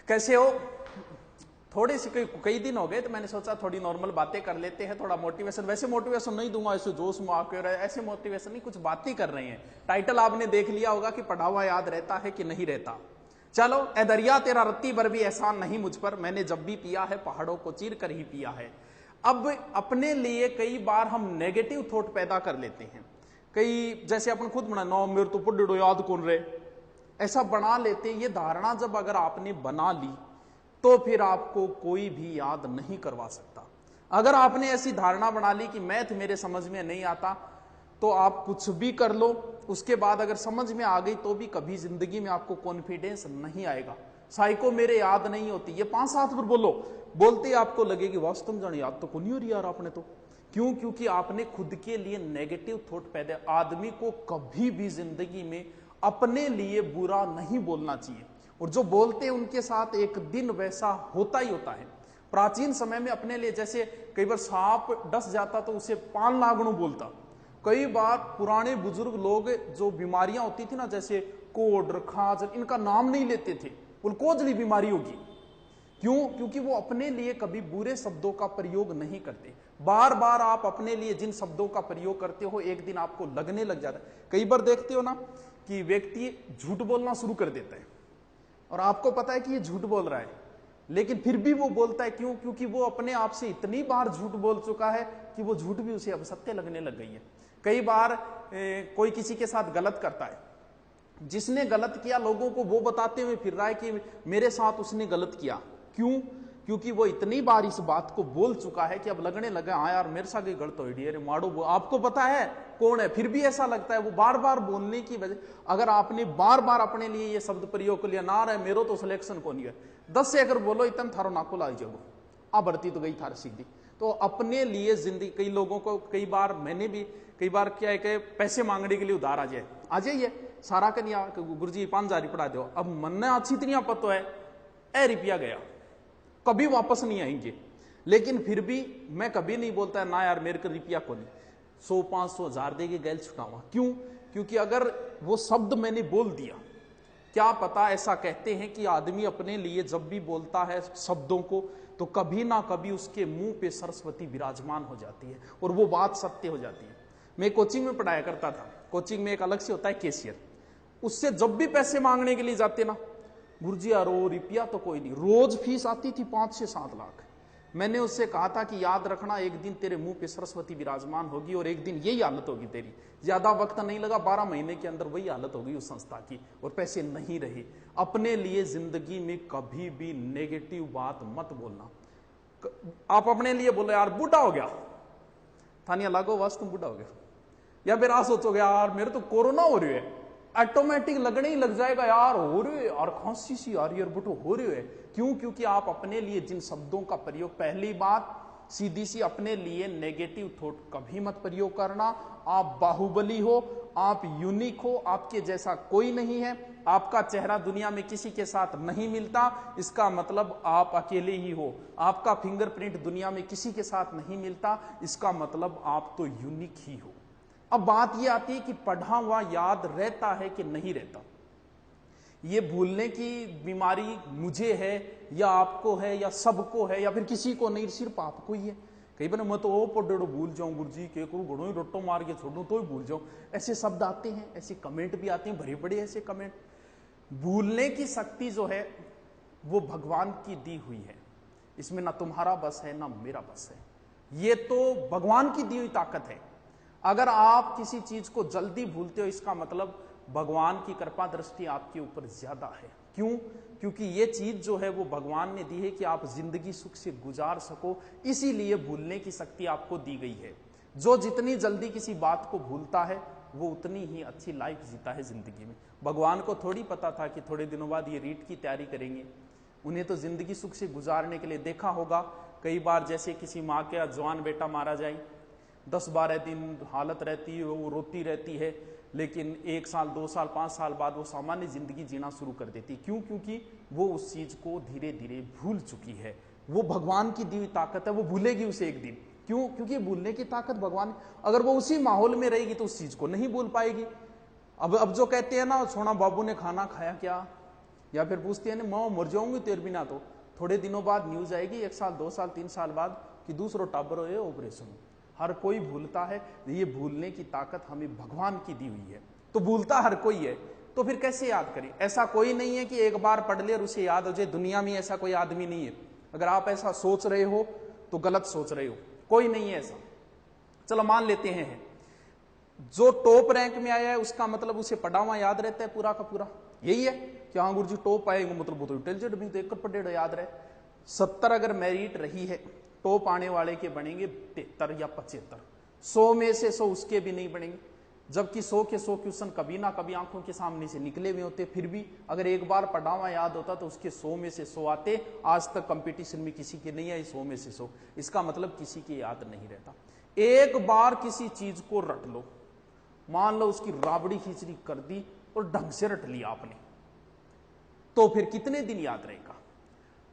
कैसे हो? थोड़ी सी कई दिन हो गए तो मैंने सोचा थोड़ी नॉर्मल बातें कर लेते हैं, थोड़ा मोटिवेशन। वैसे मोटिवेशन नहीं दूंगा ऐसे जोश में आकर, ऐसे मोटिवेशन नहीं, कुछ बातें कर रहे हैं। टाइटल आपने देख लिया होगा कि पढ़ा हुआ याद रहता है कि नहीं रहता। चलो, ए दरिया तेरा रत्ती भर भी एहसान नहीं मुझ पर, मैंने जब भी पिया है पहाड़ों को चीर कर ही पिया है। अब अपने लिए कई बार हम नेगेटिव थॉट पैदा कर लेते हैं। कई जैसे अपन खुद बना नो मेरे तो पढ़ो याद कौन रहे, ऐसा बना लेते हैं। ये धारणा जब अगर आपने बना ली तो फिर आपको कोई भी याद नहीं करवा सकता। अगर आपने ऐसी धारणा बना ली कि मैथ मेरे समझ में नहीं आता, तो आप कुछ भी कर लो, उसके बाद अगर समझ में आ गई तो भी कभी जिंदगी में आपको कॉन्फिडेंस नहीं आएगा। साइको मेरे याद नहीं होती, ये 5-7 बार बोलो, बोलते ही आपको लगेगी वास्तव में जाने याद तो कौन ही हो रही यार आपने तो। क्यों? क्योंकि आपने खुद के लिए नेगेटिव थॉट पैदा। आदमी को कभी भी जिंदगी में अपने लिए बुरा नहीं बोलना चाहिए, और जो बोलते हैं उनके साथ एक दिन वैसा होता ही होता है। प्राचीन समय में अपने लिए जैसे कई बार सांप डस जाता तो उसे 5 नागणु बोलता। कई बार पुराने बुजुर्ग लोग जो बीमारियां होती थी ना, जैसे कोढ़ खाज, इनका नाम नहीं लेते थे, बोल कोजली बीमारी होगी। क्यों? क्योंकि वो अपने लिए कभी बुरे शब्दों का प्रयोग नहीं करते। बार बार आप अपने लिए जिन शब्दों का प्रयोग करते हो एक दिन आपको लगने लग जाता है। कई बार देखते हो ना कि व्यक्ति झूठ बोलना शुरू कर देता है और आपको पता है कि ये झूठ बोल रहा है, लेकिन फिर भी वो बोलता है। क्यों? क्योंकि वो अपने आप से इतनी बार झूठ बोल चुका है कि वो झूठ भी उसे अब सत्य लगने लग गई है। कई बार कोई किसी के साथ गलत करता है, जिसने गलत किया लोगों को वो बताते हुए फिर रहा है कि मेरे साथ उसने गलत किया। क्यों? क्योंकि वो इतनी बार इस बात को बोल चुका है कि अब लगने लगा हाँ यार मेरे साथ ही गलत हो रही है, मारो। आपको पता है कौन है, फिर भी ऐसा लगता है। वो बार बार बोलने की वजह, अगर आपने बार बार अपने लिए ये शब्द प्रयोग कर लिया ना रहे मेरो तो सिलेक्शन कौन है, 10 से अगर बोलो इतन थारो नाको लाई जगो आ भर्ती तो गई थार सीधी। तो अपने लिए जिंदगी, कई लोगों को कई बार मैंने भी कई बार क्या है कि पैसे मांगने के लिए उधार आ जाइए सारा का नहीं, गुरु जी 5,000 पढ़ा दो। अब मन ने अच्छी इतनी पतो है ए रुपया गया, कभी वापस नहीं आएंगे। लेकिन फिर भी मैं कभी नहीं बोलता ना यार मेरे को रुपया को नहीं, 100 500 1000 देके गैल छुटाऊंगा। क्यों? क्योंकि अगर वो शब्द मैंने बोल दिया, क्या पता, ऐसा कहते हैं कि आदमी अपने लिए जब भी बोलता है शब्दों को तो कभी ना कभी उसके मुंह पे सरस्वती विराजमान हो जाती है और वो बात सत्य हो जाती है। मैं कोचिंग में पढ़ाया करता था, कोचिंग में एक अलग से होता है कैशियर, उससे जब भी पैसे मांगने के लिए जाते ना, गुरुजी यार रुपया तो कोई नहीं, रोज फीस आती थी 5 से 7 लाख। मैंने उससे कहा था कि याद रखना एक दिन तेरे मुंह पे सरस्वती विराजमान होगी और एक दिन यही हालत होगी तेरी। ज्यादा वक्त नहीं लगा, 12 महीने के अंदर वही हालत होगी उस संस्था की और पैसे नहीं रहे। अपने लिए जिंदगी में कभी भी नेगेटिव बात मत बोलना। आप अपने लिए बोलो यार बूढ़ा हो गया, थानिया लागो बस तुम बूढ़ा हो गया, या फिर आप सोचोगे यार मेरे तो कोरोना हो रही है, ऑटोमेटिक लगने ही लग जाएगा यार हो रही है और खांसी सी आ रही है, बटो हो रही है। क्यों? क्योंकि आप अपने लिए जिन शब्दों का प्रयोग, पहली बात सीधी सी अपने लिए नेगेटिव थॉट कभी मत प्रयोग करना। आप बाहुबली हो, आप यूनिक हो, आपके जैसा कोई नहीं है, आपका चेहरा दुनिया में किसी के साथ नहीं मिलता, इसका मतलब आप अकेले ही हो। आपका फिंगरप्रिंट दुनिया में किसी के साथ नहीं मिलता, इसका मतलब आप तो यूनिक ही हो। अब बात यह आती है कि पढ़ा हुआ याद रहता है कि नहीं रहता। ये भूलने की बीमारी मुझे है या आपको है या सबको है या फिर किसी को नहीं, सिर्फ आपको ही है। कई बार मैं तो वो पढ़ो भूल जाऊं, गुरुजी के करूं घड़ो ही रोटो मार के छोड़ू तो ही भूल जाऊं, ऐसे शब्द आते हैं, ऐसे कमेंट भी आते हैं, बड़े बड़े ऐसे कमेंट। भूलने की शक्ति जो है वो भगवान की दी हुई है, इसमें ना तुम्हारा बस है ना मेरा बस है, ये तो भगवान की दी हुई ताकत है। अगर आप किसी चीज को जल्दी भूलते हो इसका मतलब भगवान की कृपा दृष्टि आपके ऊपर ज्यादा है। क्यों? क्योंकि ये चीज जो है वो भगवान ने दी है कि आप जिंदगी सुख से गुजार सको, इसीलिए भूलने की शक्ति आपको दी गई है। जो जितनी जल्दी किसी बात को भूलता है वो उतनी ही अच्छी लाइफ जीता है जिंदगी में। भगवान को थोड़ी पता था कि थोड़े दिनों बाद ये रीट की तैयारी करेंगे। उन्हें तो जिंदगी सुख से गुजारने के लिए, देखा होगा कई बार जैसे किसी माँ का जवान बेटा मारा जाए, 10-12 दिन हालत रहती है, वो रोती रहती है, लेकिन 1 साल 2 साल 5 साल बाद वो सामान्य जिंदगी जीना शुरू कर देती। क्यों? क्योंकि वो उस चीज को धीरे धीरे भूल चुकी है। वो भगवान की दी हुई ताकत है, वो भूलेगी उसे एक दिन। क्यों? क्योंकि भूलने की ताकत भगवान, अगर वो उसी माहौल में रहेगी तो उस चीज को नहीं भूल पाएगी। अब जो कहते हैं ना सोना बाबू ने खाना खाया क्या, या फिर पूछती है मैं मर जाऊंगी तेरे बिना। तो थोड़े दिनों बाद न्यूज आएगी 1 साल 2 साल 3 साल बाद कि दूसरों टाबर हो ऑपरेशन। हर कोई भूलता है, ये भूलने की ताकत हमें भगवान की दी हुई है, तो भूलता हर कोई है, तो फिर कैसे याद करें। ऐसा कोई नहीं है कि एक बार पढ़ ले और उसे याद हो जाए, दुनिया में ऐसा कोई आदमी नहीं है। अगर आप ऐसा सोच रहे हो तो गलत सोच रहे हो, कोई नहीं है ऐसा। चलो मान लेते हैं जो टॉप रैंक में आया है उसका मतलब उसे पढ़ा हुआ याद रहता है पूरा का पूरा, यही है कि हाँ गुरु जी टॉप आएगा मतलब वो तो इंटेलिजेंट भी, तो एक पढ़ेगा याद रहे। 70 अगर मेरिट रही है, टॉप आने वाले के बनेंगे 73 या 75, 100 में से 100 उसके भी नहीं बनेंगे, जबकि 100 के 100 क्वेश्चन कभी ना कभी आंखों के सामने से निकले हुए होते। फिर भी अगर एक बार पढ़ा हुआ याद होता तो उसके 100 में से 100 आते। आज तक कंपटीशन में किसी के नहीं आई 100 में से 100, इसका मतलब किसी के याद नहीं रहता। एक बार किसी चीज को रट लो, मान लो उसकी राबड़ी खिचड़ी कर दी और ढंग से रट लिया आपने, तो फिर कितने दिन याद रहेगा?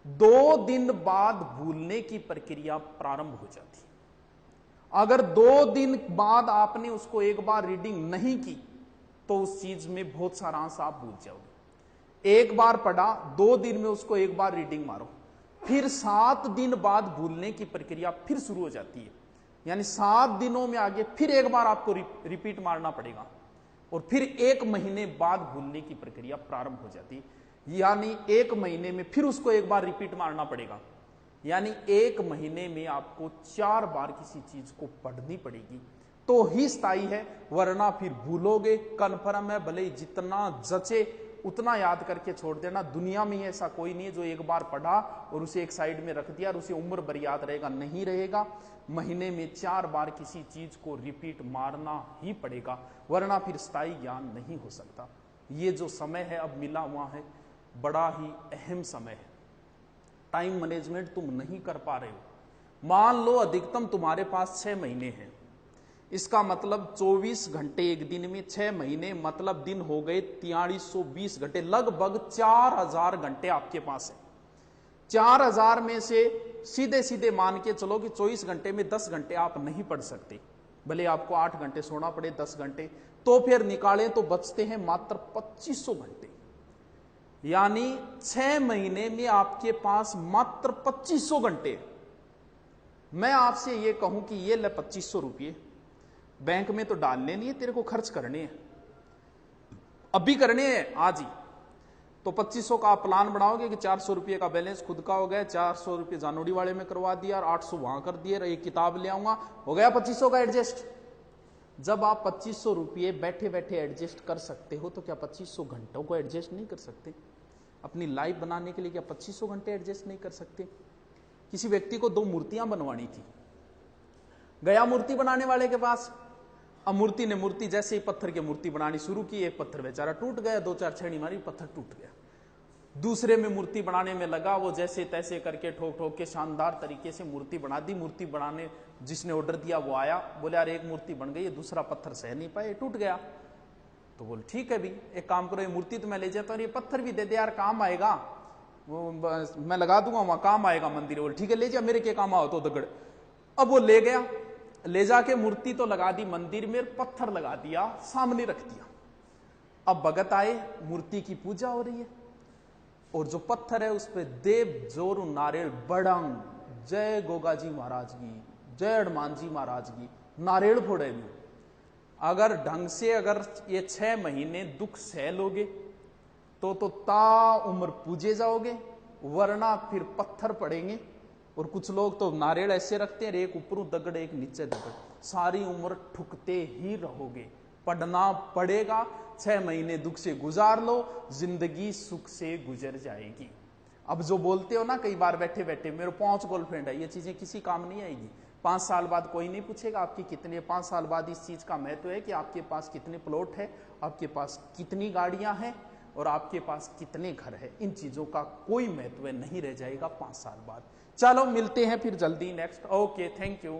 2 दिन बाद भूलने की प्रक्रिया प्रारंभ हो जाती। अगर 2 दिन बाद आपने उसको एक बार रीडिंग नहीं की तो उस चीज में बहुत सारा अंश आप भूल जाओगे। एक बार पढ़ा, 2 दिन में उसको एक बार रीडिंग मारो, फिर 7 दिन बाद भूलने की प्रक्रिया फिर शुरू हो जाती है। यानी 7 दिनों में आगे फिर एक बार आपको रिपीट मारना पड़ेगा और फिर 1 महीने बाद भूलने की प्रक्रिया प्रारंभ हो जाती है। यानी 1 महीने में फिर उसको एक बार रिपीट मारना पड़ेगा। यानी 1 महीने में आपको 4 बार किसी चीज को पढ़नी पड़ेगी तो ही स्थायी है, वरना फिर भूलोगे। कन्फर्म है, भले ही जितना जचे उतना याद करके छोड़ देना। दुनिया में ऐसा कोई नहीं है जो एक बार पढ़ा और उसे एक साइड में रख दिया और उसे उम्र भर याद रहेगा, नहीं रहेगा। महीने में 4 बार किसी चीज को रिपीट मारना ही पड़ेगा, वरना फिर स्थायी ज्ञान नहीं हो सकता। ये जो समय है अब मिला हुआ है, बड़ा ही अहम समय है। टाइम मैनेजमेंट तुम नहीं कर पा रहे हो। मान लो अधिकतम तुम्हारे पास 6 महीने हैं, इसका मतलब 24 घंटे एक दिन में, 6 महीने मतलब दिन हो गए 4320 घंटे, लगभग 4000 घंटे आपके पास है। 4000 में से सीधे सीधे मान के चलो कि 24 घंटे में 10 घंटे आप नहीं पढ़ सकते, भले आपको 8 घंटे सोना पड़े 10 घंटे, तो फिर निकालें तो बचते हैं मात्र 2500 घंटे। यानी 6 महीने में आपके पास मात्र 2500 घंटे। मैं आपसे यह कहूं कि ये ले 2500 रुपये बैंक में तो डालने नहीं है, तेरे को खर्च करने हैं, अभी करने हैं आज ही। तो 2500 का आप प्लान बनाओगे कि 400 रुपये का बैलेंस खुद का हो गया, 400 रुपये जानोड़ी वाले में करवा दिया और 800 वहां कर दिए, एक किताब ले आऊंगा, हो गया 2500 का एडजस्ट। जब आप 2500 रुपये बैठे बैठे एडजस्ट कर सकते हो तो क्या 2500 घंटों को एडजस्ट नहीं कर सकते? अपनी लाइफ बनाने के लिए क्या 2500 घंटे एडजस्ट नहीं कर सकते? किसी व्यक्ति को 2 मूर्तियां बनवानी थी, गया मूर्ति बनाने वाले के पास। अब मूर्ति ने मूर्ति जैसे ही पत्थर की मूर्ति बनानी शुरू की, एक पत्थर बेचारा टूट गया, 2-4 छेड़ी मारी, पत्थर टूट गया। दूसरे में मूर्ति बनाने में लगा, वो जैसे तैसे करके ठोक ठोक के शानदार तरीके से मूर्ति बना दी। मूर्ति बनाने जिसने ऑर्डर दिया वो आया, बोले यार एक मूर्ति बन गई, दूसरा पत्थर सह नहीं पाए, टूट गया। तो बोले ठीक है भी, एक काम करो, ये मूर्ति तो मैं ले जाता हूँ, ये पत्थर भी दे दे यार, काम आएगा, वो मैं लगा दूंगा वहां, काम आएगा मंदिर। बोले ठीक है ले जा, मेरे के काम आओ तो दगड़। अब वो ले गया, ले जाके मूर्ति तो लगा दी मंदिर में, पत्थर लगा दिया सामने रख दिया। अब भगत आए, मूर्ति की पूजा हो रही है और जो पत्थर है उस पर देव जोर नारियल बड़ंग, जय गोगा जी महाराज की, जय हनुमान जी महाराज की, नारियल फोड़े में। अगर ढंग से अगर ये 6 महीने दुख सह लोगे तो ता उम्र पूजे जाओगे, वरना फिर पत्थर पड़ेंगे। और कुछ लोग तो नारियल ऐसे रखते हैं, एक ऊपर दगड़ एक नीचे दगड़, सारी उम्र ठुकते ही रहोगे। पढ़ना पड़ेगा, 6 महीने दुख से गुजार लो, जिंदगी सुख से गुजर जाएगी। अब जो बोलते हो ना कई बार बैठे बैठे मेरे 5 गर्लफ्रेंड है, ये चीजें किसी काम नहीं आएगी। 5 साल बाद कोई नहीं पूछेगा आपकी कितने, 5 साल बाद इस चीज का महत्व है कि आपके पास कितने प्लॉट है, आपके पास कितनी गाड़ियां हैं और आपके पास कितने घर है। इन चीजों का कोई महत्व नहीं रह जाएगा 5 साल बाद। चलो मिलते हैं फिर जल्दी नेक्स्ट। Okay, thank you.